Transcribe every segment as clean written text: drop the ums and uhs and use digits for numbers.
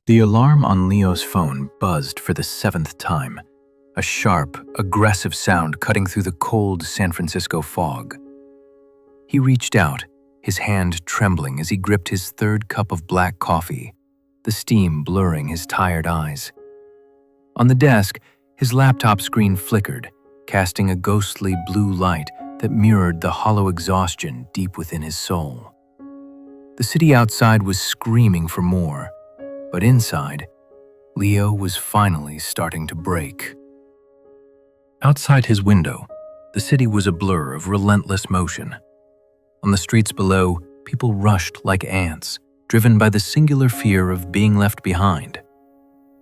The alarm on Leo's phone buzzed for the 7th time, a sharp, aggressive sound cutting through the cold San Francisco fog. He reached out, his hand trembling as he gripped his 3rd cup of black coffee, the steam blurring his tired eyes. On the desk, his laptop screen flickered, casting a ghostly blue light that mirrored the hollow exhaustion deep within his soul. The city outside was screaming for more, but inside, Leo was finally starting to break. Outside his window, the city was a blur of relentless motion. On the streets below, people rushed like ants, driven by the singular fear of being left behind.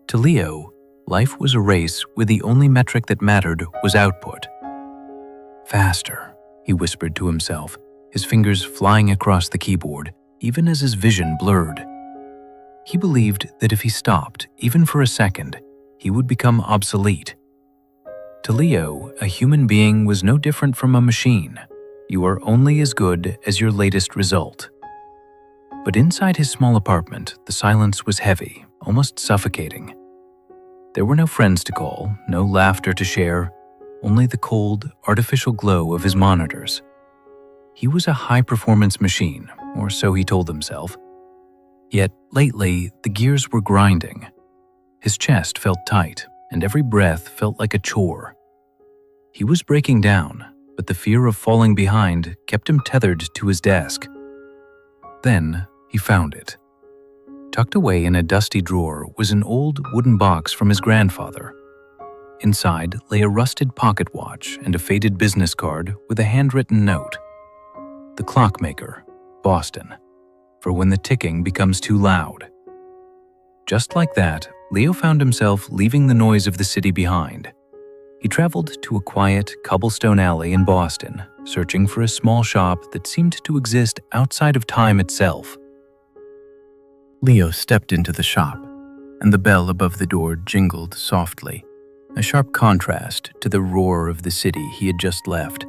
To Leo, life was a race where the only metric that mattered was output. Faster, he whispered to himself, his fingers flying across the keyboard, even as his vision blurred. He believed that if he stopped, even for a second, he would become obsolete. To Leo, a human being was no different from a machine. You are only as good as your latest result. But inside his small apartment, the silence was heavy, almost suffocating. There were no friends to call, no laughter to share, only the cold, artificial glow of his monitors. He was a high-performance machine, or so he told himself. Yet, lately, the gears were grinding. His chest felt tight, and every breath felt like a chore. He was breaking down, but the fear of falling behind kept him tethered to his desk. Then, he found it. Tucked away in a dusty drawer was an old wooden box from his grandfather. Inside lay a rusted pocket watch and a faded business card with a handwritten note. The clockmaker, Boston, for when the ticking becomes too loud. Just like that, Leo found himself leaving the noise of the city behind. He traveled to a quiet, cobblestone alley in Boston, searching for a small shop that seemed to exist outside of time itself. Leo stepped into the shop, and the bell above the door jingled softly, a sharp contrast to the roar of the city he had just left.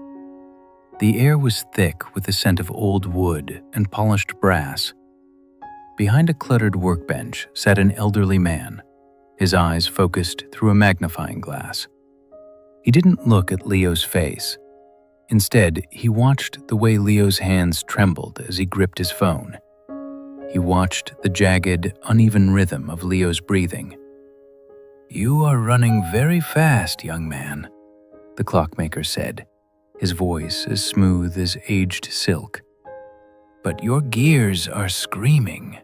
The air was thick with the scent of old wood and polished brass. Behind a cluttered workbench sat an elderly man, his eyes focused through a magnifying glass. He didn't look at Leo's face. Instead, he watched the way Leo's hands trembled as he gripped his phone. He watched the jagged, uneven rhythm of Leo's breathing. "You are running very fast, young man," the clockmaker said, his voice as smooth as aged silk. "But your gears are screaming."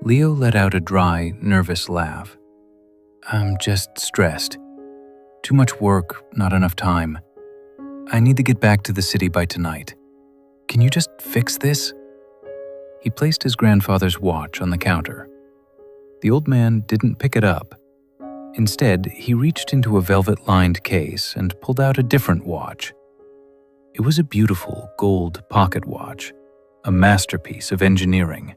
Leo let out a dry, nervous laugh. "I'm just stressed. Too much work, not enough time. I need to get back to the city by tonight. Can you just fix this?" He placed his grandfather's watch on the counter. The old man didn't pick it up. Instead, he reached into a velvet-lined case and pulled out a different watch. It was a beautiful gold pocket watch, a masterpiece of engineering,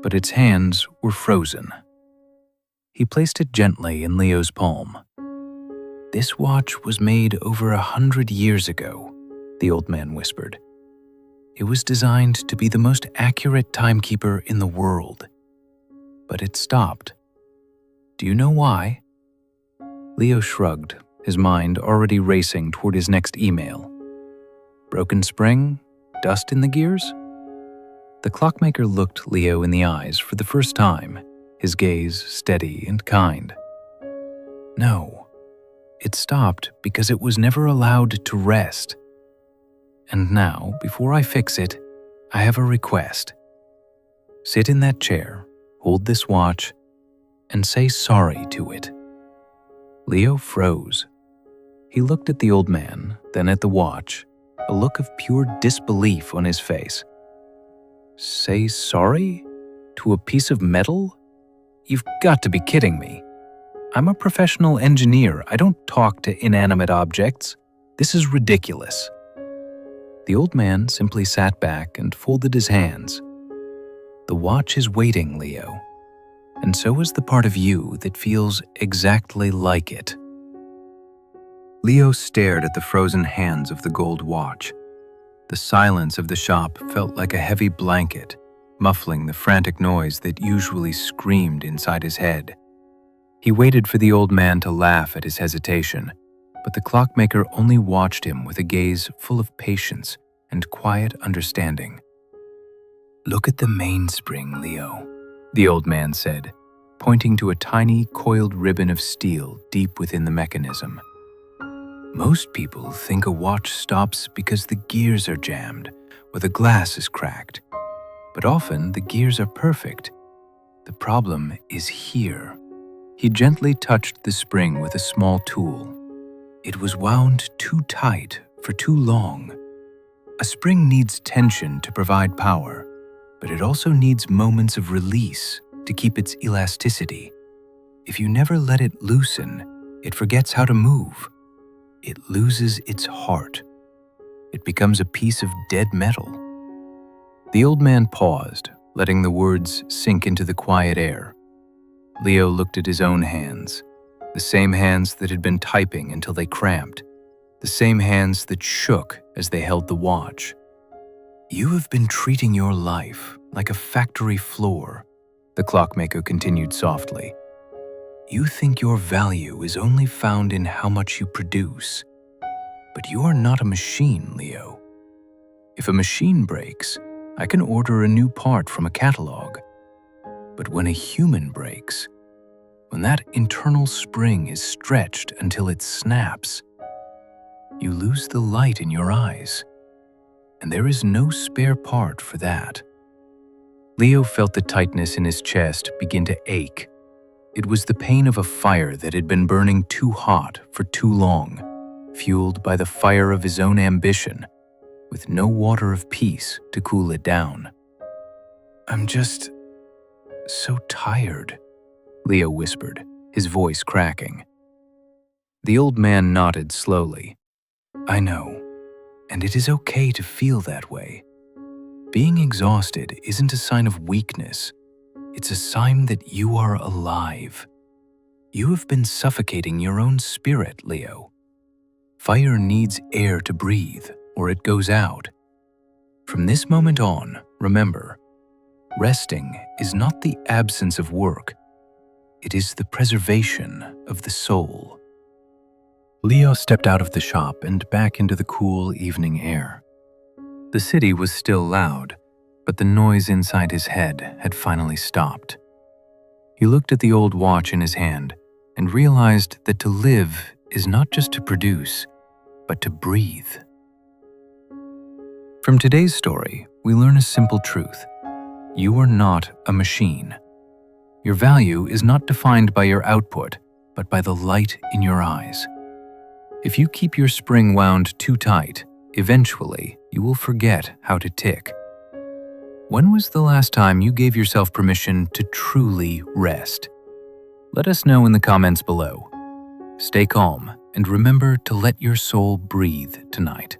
but its hands were frozen. He placed it gently in Leo's palm. "This watch was made over 100 years ago," the old man whispered. "It was designed to be the most accurate timekeeper in the world. But it stopped. Do you know why?" Leo shrugged, his mind already racing toward his next email. Broken spring? Dust in the gears? The clockmaker looked Leo in the eyes for the first time, his gaze steady and kind. "No, it stopped because it was never allowed to rest. And now, before I fix it, I have a request. Sit in that chair, hold this watch, and say sorry to it." Leo froze. He looked at the old man, then at the watch, a look of pure disbelief on his face. "Say sorry? To a piece of metal? You've got to be kidding me. I'm a professional engineer. I don't talk to inanimate objects. This is ridiculous." The old man simply sat back and folded his hands. "The watch is waiting, Leo, and so is the part of you that feels exactly like it." Leo stared at the frozen hands of the gold watch. The silence of the shop felt like a heavy blanket, muffling the frantic noise that usually screamed inside his head. He waited for the old man to laugh at his hesitation, but the clockmaker only watched him with a gaze full of patience and quiet understanding. "Look at the mainspring, Leo," the old man said, pointing to a tiny coiled ribbon of steel deep within the mechanism. "Most people think a watch stops because the gears are jammed or the glass is cracked, but often the gears are perfect. The problem is here." He gently touched the spring with a small tool. It was wound too tight for too long. A spring needs tension to provide power, but it also needs moments of release to keep its elasticity. If you never let it loosen, it forgets how to move. It loses its heart. It becomes a piece of dead metal. The old man paused, letting the words sink into the quiet air. Leo looked at his own hands, the same hands that had been typing until they cramped, the same hands that shook as they held the watch. "You have been treating your life like a factory floor," the clockmaker continued softly. "You think your value is only found in how much you produce. But you are not a machine, Leo. If a machine breaks, I can order a new part from a catalog. But when a human breaks, when that internal spring is stretched until it snaps, you lose the light in your eyes. And there is no spare part for that." Leo felt the tightness in his chest begin to ache. It was the pain of a fire that had been burning too hot for too long, fueled by the fire of his own ambition, with no water of peace to cool it down. "I'm just so tired," Leo whispered, his voice cracking. The old man nodded slowly. "I know, and it is okay to feel that way. Being exhausted isn't a sign of weakness. It's a sign that you are alive. You have been suffocating your own spirit, Leo. Fire needs air to breathe, or it goes out. From this moment on, remember, resting is not the absence of work. It is the preservation of the soul." Leo stepped out of the shop and back into the cool evening air. The city was still loud, but the noise inside his head had finally stopped. He looked at the old watch in his hand and realized that to live is not just to produce, but to breathe. From today's story, we learn a simple truth. You are not a machine. Your value is not defined by your output, but by the light in your eyes. If you keep your spring wound too tight, eventually you will forget how to tick. When was the last time you gave yourself permission to truly rest? Let us know in the comments below. Stay calm and remember to let your soul breathe tonight.